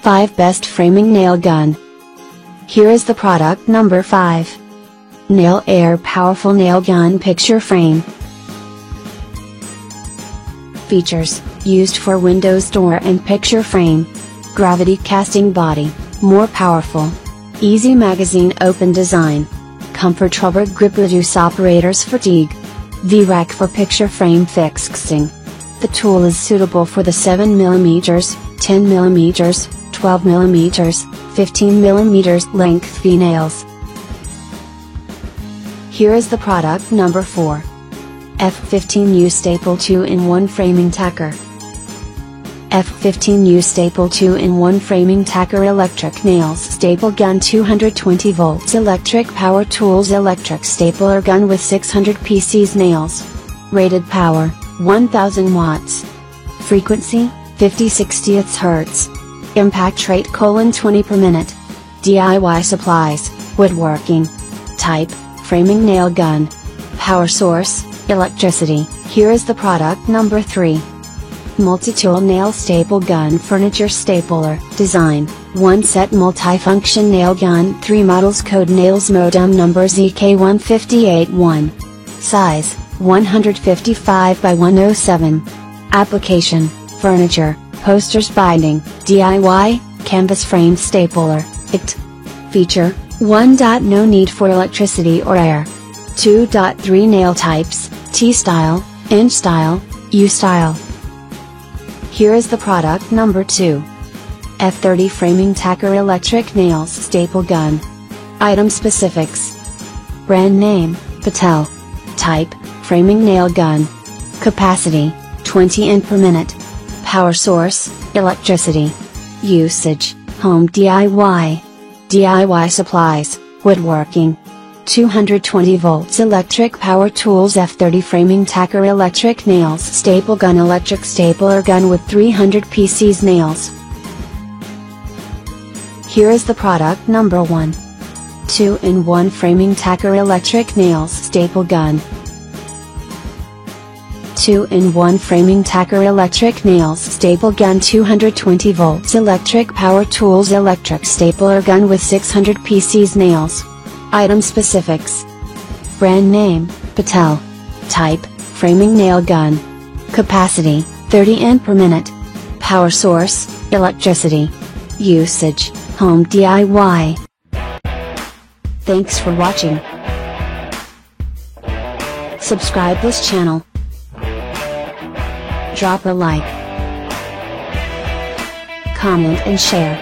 5 Best Framing Nail Gun. Here is the product number 5. Nail Air Powerful Nail Gun Picture Frame. Features: used for windows, door and picture frame. Gravity casting body, more powerful. Easy magazine open design. Comfort rubber grip reduce operators fatigue. V-rack for picture frame fixing. The tool is suitable for the 7mm, 10mm, 12mm, 15mm length V-nails. Here is the product number 4. F15U Staple 2-in-1 Framing Tacker. F15U Staple 2-in-1 Framing Tacker Electric Nails Staple Gun 220 volts Electric Power Tools Electric Stapler Gun with 600 pcs nails. Rated power, 1000 watts. Frequency, 50/60 Hz. Impact rate: 20 per minute. DIY supplies: woodworking. Type: framing nail gun. Power source: electricity. Here is the product number 3. Multi-tool Nail Staple Gun Furniture Stapler. Design: 1 set multifunction nail gun. 3 models. Code nails modem number ZK1581. Size: 155 by 107. Application: furniture, posters, binding, DIY, canvas frame stapler, IT. Feature: 1. No need for electricity or air. 2.3 Nail types: T-style, N-style, U-style. Here is the product number 2. F30 Framing Tacker Electric Nails Staple Gun. Item specifics: brand name, Patel. Type: framing nail gun. Capacity: 20 in per minute. Power source: electricity. Usage: home DIY. DIY supplies: woodworking. 220 volts Electric Power Tools F30 Framing Tacker Electric Nails Staple Gun Electric Stapler Gun with 300 pcs nails. Here is the product number 1. 2-in-1 Framing Tacker Electric Nails Staple Gun. 2-in-1 Framing Tacker Electric Nails Staple Gun 220 volts Electric Power Tools Electric Stapler Gun with 600 pcs nails. Item specifics: brand name, Patel. Type: framing nail gun. Capacity: 30 in per minute. Power source: electricity. Usage: home DIY. Thanks for watching. Subscribe this channel. Drop a like, comment and share.